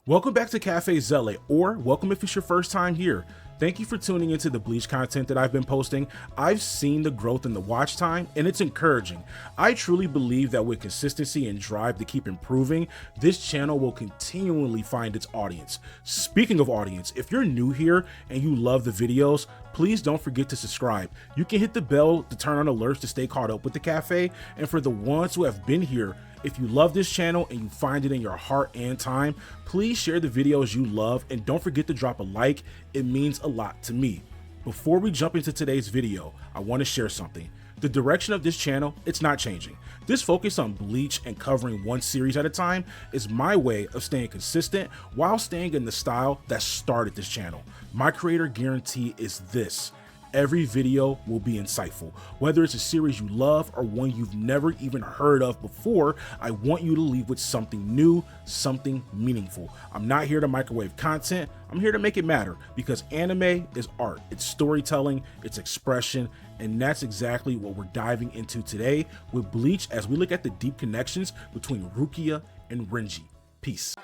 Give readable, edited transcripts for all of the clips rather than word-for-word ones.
Welcome back to Cafe Zealot, or welcome if it's your first time here. Thank you for tuning into the Bleach content that I've been posting. I've seen the growth in the watch time, and it's encouraging. I truly believe that with consistency and drive to keep improving, this channel will continually find its audience. Speaking of audience, if you're new here and you love the videos, please don't forget to subscribe. You can hit the bell to turn on alerts to stay caught up with the cafe, and for the ones who have been here, if you love this channel and you find it in your heart and time, please share the videos you love and don't forget to drop a like. It means a lot to me. Before we jump into today's video, I want to share something. The direction of this channel, it's not changing. This focus on Bleach and covering one series at a time is my way of staying consistent while staying in the style that started this channel. My creator guarantee is this: every video will be insightful. Whether it's a series you love or one you've never even heard of before, I want you to leave with something new, something meaningful. I'm not here to microwave content, I'm here to make it matter, because anime is art, it's storytelling, it's expression, and that's exactly what we're diving into today with Bleach as we look at the deep connections between Rukia and Renji. Peace.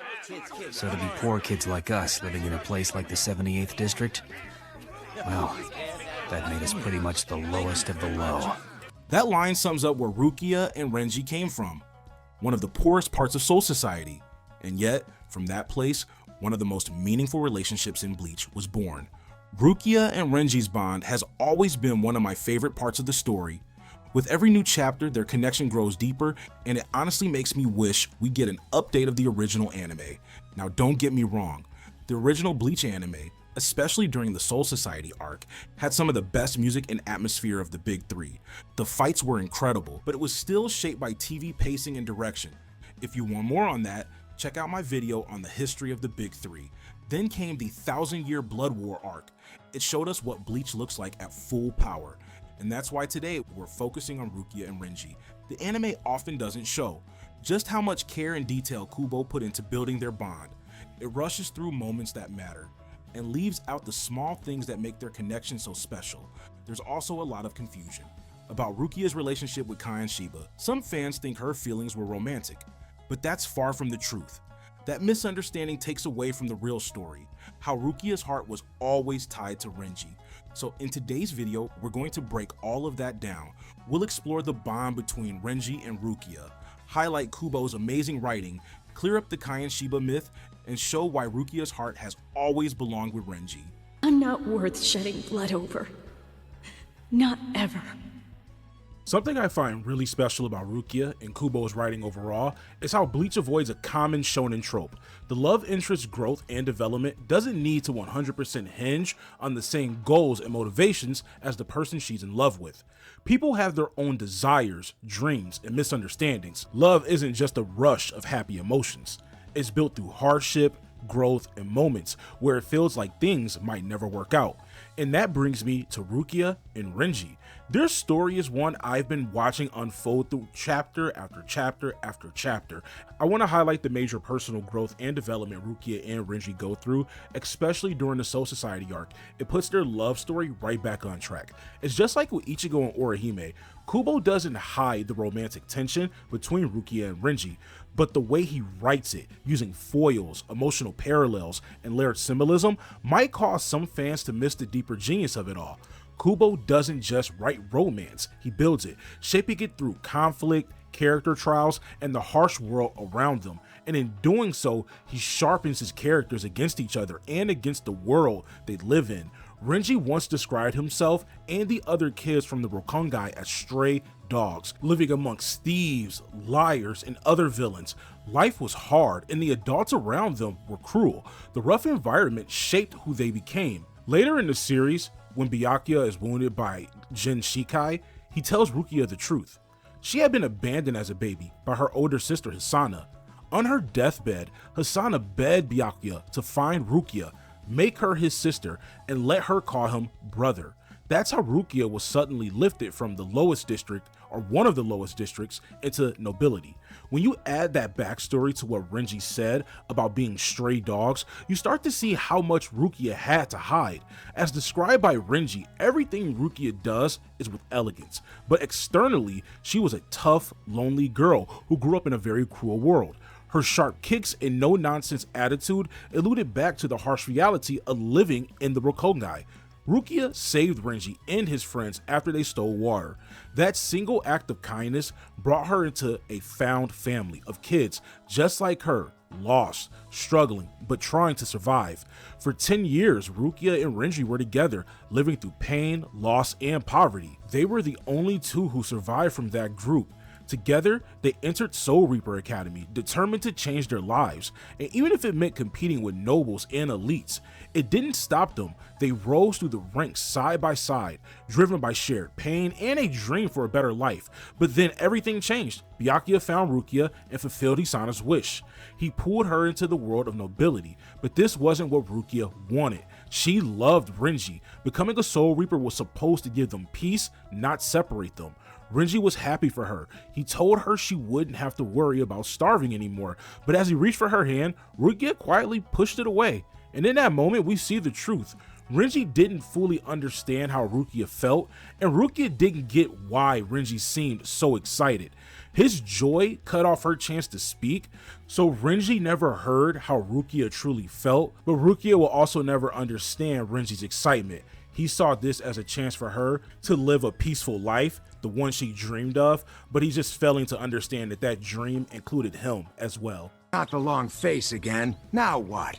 So to be poor kids like us living in a place like the 78th District, well, that made us pretty much the lowest of the low. That line sums up where Rukia and Renji came from, one of the poorest parts of Soul Society. And yet, from that place, one of the most meaningful relationships in Bleach was born. Rukia and Renji's bond has always been one of my favorite parts of the story. With every new chapter, their connection grows deeper, and it honestly makes me wish we get an update of the original anime. Now, don't get me wrong, the original Bleach anime, especially during the Soul Society arc, had some of the best music and atmosphere of the big three. The fights were incredible, but it was still shaped by TV pacing and direction. If you want more on that, check out my video on the history of the big three. Then came the 1,000-year Blood War arc. It showed us what Bleach looks like at full power. And that's why today we're focusing on Rukia and Renji. The anime often doesn't show just how much care and detail Kubo put into building their bond. It rushes through moments that matter and leaves out the small things that make their connection so special. There's also a lot of confusion about Rukia's relationship with Kai and Shiba. Some fans think her feelings were romantic, but that's far from the truth. That misunderstanding takes away from the real story, how Rukia's heart was always tied to Renji. So in today's video, we're going to break all of that down. We'll explore the bond between Renji and Rukia, highlight Kubo's amazing writing, clear up the Kai and Shiba myth, and show why Rukia's heart has always belonged with Renji. I'm not worth shedding blood over. Not ever. Something I find really special about Rukia and Kubo's writing overall is how Bleach avoids a common shonen trope. The love interest growth and development doesn't need to 100% hinge on the same goals and motivations as the person she's in love with. People have their own desires, dreams, and misunderstandings. Love isn't just a rush of happy emotions. It's built through hardship, growth, and moments where it feels like things might never work out. And that brings me to Rukia and Renji. Their story is one I've been watching unfold through chapter after chapter after chapter. I want to highlight the major personal growth and development Rukia and Renji go through, especially during the Soul Society arc. It puts their love story right back on track. It's just like with Ichigo and Orihime. Kubo doesn't hide the romantic tension between Rukia and Renji, but the way he writes it, using foils, emotional parallels, and layered symbolism, might cause some fans to miss the deeper genius of it all. Kubo doesn't just write romance, he builds it, shaping it through conflict, character trials, and the harsh world around them. And in doing so, he sharpens his characters against each other and against the world they live in. Renji once described himself and the other kids from the Rokon as stray dogs, living amongst thieves, liars, and other villains. Life was hard, and the adults around them were cruel. The rough environment shaped who they became. Later in the series, when Byakuya is wounded by Jin Shikai, he tells Rukia the truth. She had been abandoned as a baby by her older sister Hisana. On her deathbed, Hisana begged Byakuya to find Rukia, make her his sister, and let her call him brother. That's how Rukia was suddenly lifted from the lowest district, or one of the lowest districts, into nobility. When you add that backstory to what Renji said about being stray dogs, you start to see how much Rukia had to hide. As described by Renji, everything Rukia does is with elegance, but externally, she was a tough, lonely girl who grew up in a very cruel world. Her sharp kicks and no-nonsense attitude alluded back to the harsh reality of living in the Rokon. Rukia saved Renji and his friends after they stole water. That single act of kindness brought her into a found family of kids just like her, lost, struggling, but trying to survive. For 10 years, Rukia and Renji were together, living through pain, loss, and poverty. They were the only two who survived from that group. Together, they entered Soul Reaper Academy, determined to change their lives, and even if it meant competing with nobles and elites, it didn't stop them. They rose through the ranks side by side, driven by shared pain and a dream for a better life. But then everything changed. Byakuya found Rukia and fulfilled Hisana's wish. He pulled her into the world of nobility, but this wasn't what Rukia wanted. She loved Renji. Becoming a Soul Reaper was supposed to give them peace, not separate them. Renji was happy for her. He told her she wouldn't have to worry about starving anymore, but as he reached for her hand, Rukia quietly pushed it away. And in that moment, we see the truth. Renji didn't fully understand how Rukia felt, and Rukia didn't get why Renji seemed so excited. His joy cut off her chance to speak, so Renji never heard how Rukia truly felt, but Rukia will also never understand Renji's excitement. He saw this as a chance for her to live a peaceful life, the one she dreamed of, but he's just failing to understand that that dream included him as well. Not the long face again. Now what?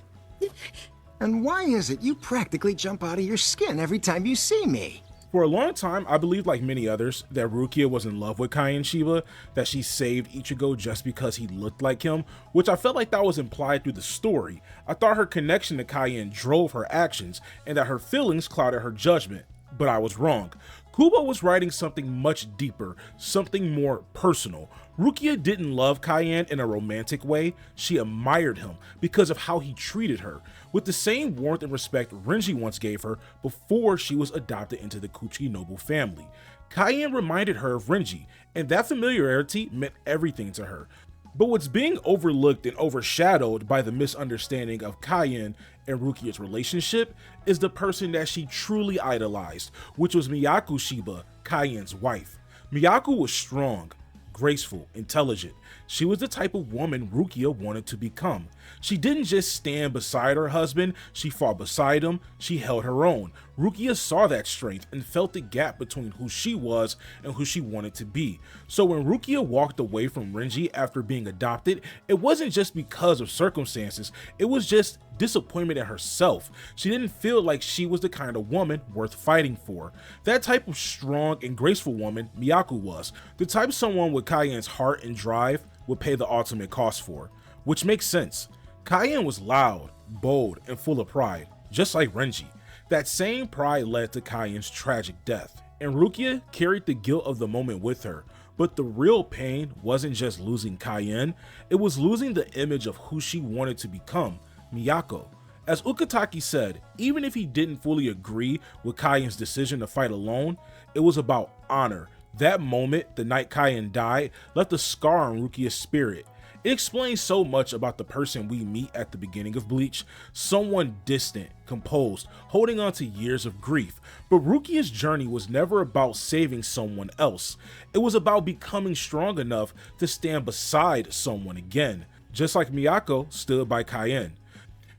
And why is it you practically jump out of your skin every time you see me? For a long time, I believed, like many others, that Rukia was in love with Cayenne Shiba, that she saved Ichigo just because he looked like him, which I felt like that was implied through the story. I thought her connection to Cayenne drove her actions, and that her feelings clouded her judgment, but I was wrong. Kubo was writing something much deeper, something more personal. Rukia didn't love Cayenne in a romantic way, she admired him because of how he treated her, with the same warmth and respect Renji once gave her before she was adopted into the Kuchiki noble family. Cayenne reminded her of Renji, and that familiarity meant everything to her. But what's being overlooked and overshadowed by the misunderstanding of Cayenne and Rukia's relationship is the person that she truly idolized, which was Miyako Shiba, Cayenne's wife. Miyako was strong, graceful, intelligent. She was the type of woman Rukia wanted to become. She didn't just stand beside her husband, she fought beside him, she held her own. Rukia saw that strength and felt the gap between who she was and who she wanted to be. So when Rukia walked away from Renji after being adopted, it wasn't just because of circumstances, it was just disappointment in herself. She didn't feel like she was the kind of woman worth fighting for. That type of strong and graceful woman Miyako was, the type someone with Cayenne's heart and drive would pay the ultimate cost for, which makes sense. Cayenne was loud, bold, and full of pride, just like Renji. That same pride led to Cayenne's tragic death, and Rukia carried the guilt of the moment with her. But the real pain wasn't just losing Cayenne, it was losing the image of who she wanted to become, Miyako. As Ukitake said, even if he didn't fully agree with Cayenne's decision to fight alone, it was about honor. That moment, the night Cayenne died, left a scar on Rukia's spirit. It explains so much about the person we meet at the beginning of Bleach, someone distant, composed, holding on to years of grief. But Rukia's journey was never about saving someone else. It was about becoming strong enough to stand beside someone again, just like Miyako stood by Cayenne.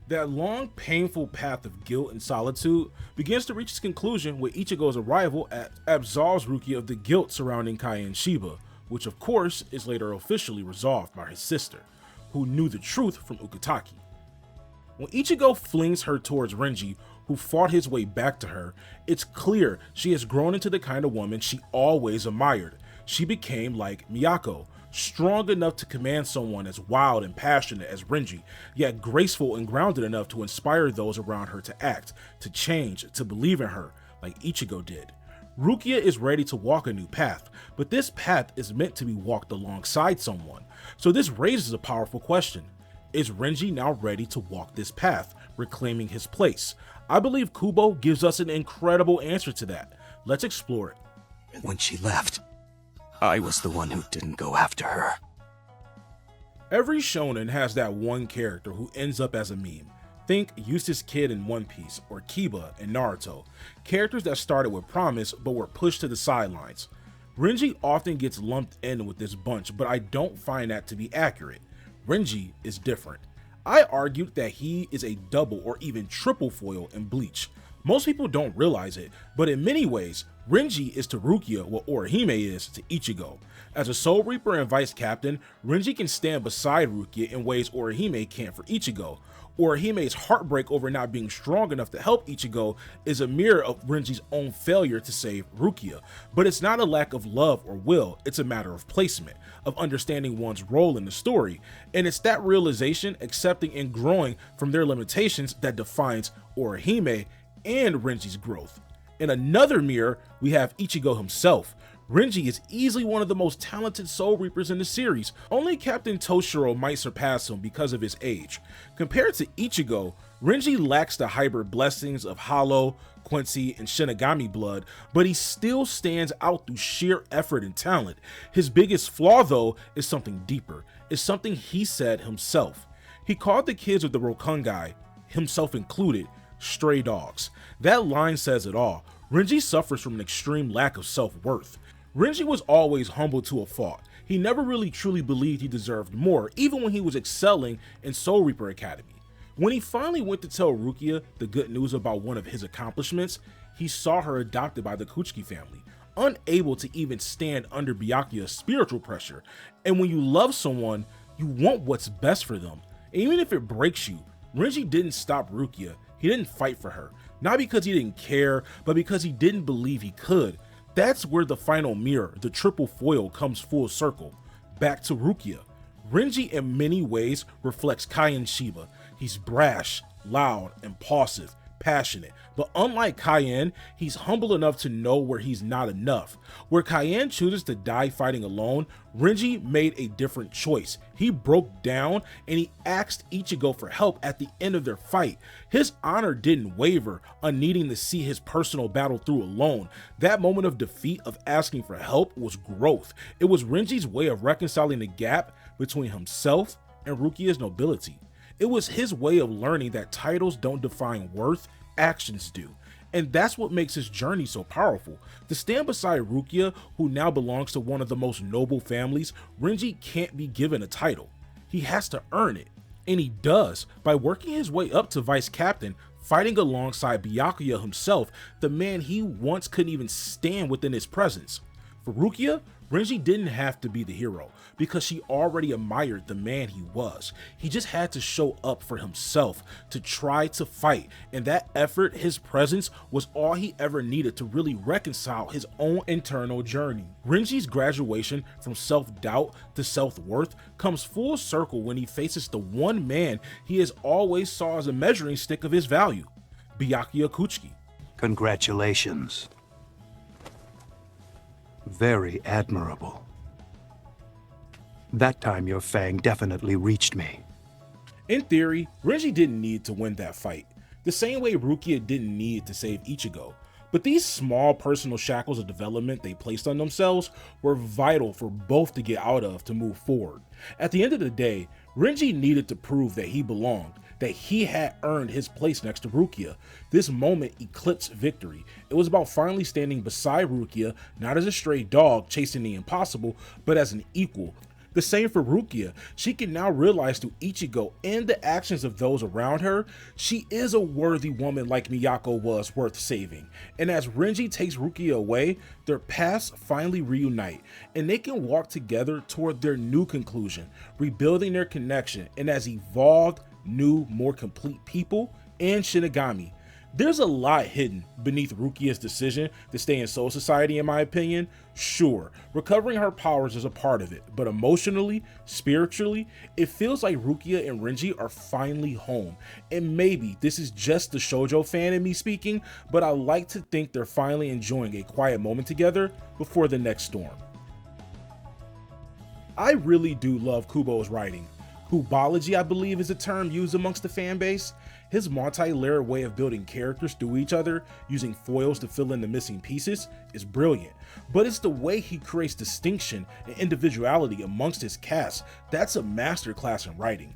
That long, painful path of guilt and solitude begins to reach its conclusion with Ichigo's arrival absolves Rukia of the guilt surrounding Cayenne Shiba, which of course is later officially resolved by his sister, who knew the truth from Ukitake. When Ichigo flings her towards Renji, who fought his way back to her, it's clear she has grown into the kind of woman she always admired. She became like Miyako, strong enough to command someone as wild and passionate as Renji, yet graceful and grounded enough to inspire those around her to act, to change, to believe in her, like Ichigo did. Rukia is ready to walk a new path, but this path is meant to be walked alongside someone. So this raises a powerful question. Is Renji now ready to walk this path, reclaiming his place? I believe Kubo gives us an incredible answer to that. Let's explore it. When she left, I was the one who didn't go after her. Every shonen has that one character who ends up as a meme. Think Eustace Kid in One Piece or Kiba in Naruto, characters that started with promise but were pushed to the sidelines. Renji often gets lumped in with this bunch, but I don't find that to be accurate. Renji is different. I argued that he is a double or even triple foil in Bleach. Most people don't realize it, but in many ways, Renji is to Rukia what Orihime is to Ichigo. As a Soul Reaper and Vice Captain, Renji can stand beside Rukia in ways Orihime can't for Ichigo. Orihime's heartbreak over not being strong enough to help Ichigo is a mirror of Renji's own failure to save Rukia. But it's not a lack of love or will, it's a matter of placement, of understanding one's role in the story. And it's that realization, accepting and growing from their limitations that defines Orihime and Renji's growth. In another mirror, we have Ichigo himself. Renji is easily one of the most talented Soul Reapers in the series. Only Captain Toshiro might surpass him because of his age. Compared to Ichigo, Renji lacks the hybrid blessings of Hollow, Quincy, and Shinigami blood, but he still stands out through sheer effort and talent. His biggest flaw, though, is something deeper. It's something he said himself. He called the kids of the Rokon, himself included, stray dogs. That line says it all. Renji suffers from an extreme lack of self-worth. Renji was always humble to a fault. He never really truly believed he deserved more, even when he was excelling in Soul Reaper Academy. When he finally went to tell Rukia the good news about one of his accomplishments, he saw her adopted by the Kuchiki family, unable to even stand under Byakuya's spiritual pressure. And when you love someone, you want what's best for them. And even if it breaks you, Renji didn't stop Rukia. He didn't fight for her, not because he didn't care, but because he didn't believe he could. That's where the final mirror, the triple foil, comes full circle. Back to Rukia. Renji in many ways reflects Cayenne Shiba. He's brash, loud, impulsive, passionate, but unlike Cayenne, he's humble enough to know where he's not enough. Where Cayenne chooses to die fighting alone, Renji made a different choice. He broke down and he asked Ichigo for help at the end of their fight. His honor didn't waver on needing to see his personal battle through alone. That moment of defeat of asking for help was growth. It was Renji's way of reconciling the gap between himself and Rukia's nobility. It was his way of learning that titles don't define worth, actions do. And that's what makes his journey so powerful. To stand beside Rukia, who now belongs to one of the most noble families, Renji can't be given a title. He has to earn it. And he does, by working his way up to Vice Captain, fighting alongside Byakuya himself, the man he once couldn't even stand within his presence. For Rukia, Renji didn't have to be the hero, because she already admired the man he was. He just had to show up for himself, to try to fight, and that effort, his presence, was all he ever needed to really reconcile his own internal journey. Renji's graduation from self-doubt to self-worth comes full circle when he faces the one man he has always saw as a measuring stick of his value, Byakuya Kuchiki. Congratulations. Very admirable. That time your fang definitely reached me. In theory, Renji didn't need to win that fight, the same way Rukia didn't need to save Ichigo. But these small personal shackles of development they placed on themselves were vital for both to get out of to move forward. At the end of the day, Renji needed to prove that he belonged, that he had earned his place next to Rukia. This moment eclipsed victory. It was about finally standing beside Rukia, not as a stray dog chasing the impossible, but as an equal. The same for Rukia. She can now realize through Ichigo and the actions of those around her, she is a worthy woman like Miyako was worth saving. And as Renji takes Rukia away, their paths finally reunite, and they can walk together toward their new conclusion, rebuilding their connection, and as evolved, new, more complete people and Shinigami. There's a lot hidden beneath Rukia's decision to stay in Soul Society, in my opinion. Sure, recovering her powers is a part of it, but emotionally, spiritually, it feels like Rukia and Renji are finally home. And maybe this is just the shoujo fan in me speaking, but I like to think they're finally enjoying a quiet moment together before the next storm. I really do love Kubo's writing. Kubology, I believe, is a term used amongst the fan base. His multi-layered way of building characters through each other, using foils to fill in the missing pieces, is brilliant. But it's the way he creates distinction and individuality amongst his cast that's a masterclass in writing.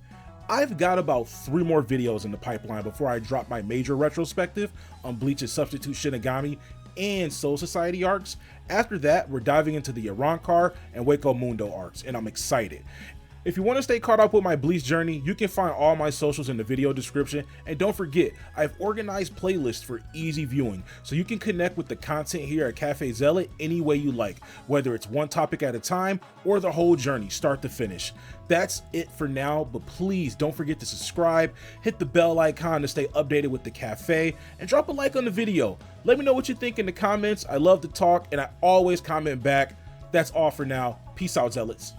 I've got about 3 more videos in the pipeline before I drop my major retrospective on Bleach's Substitute Shinigami and Soul Society arcs. After that, we're diving into the Arrancar and Hueco Mundo arcs, and I'm excited. If you want to stay caught up with my Bleach journey, you can find all my socials in the video description, and don't forget, I've organized playlists for easy viewing, so you can connect with the content here at Cafe Zealot any way you like, whether it's one topic at a time or the whole journey, start to finish. That's it for now, but please don't forget to subscribe, hit the bell icon to stay updated with the cafe, and drop a like on the video. Let me know what you think in the comments. I love to talk, and I always comment back. That's all for now. Peace out, Zealots.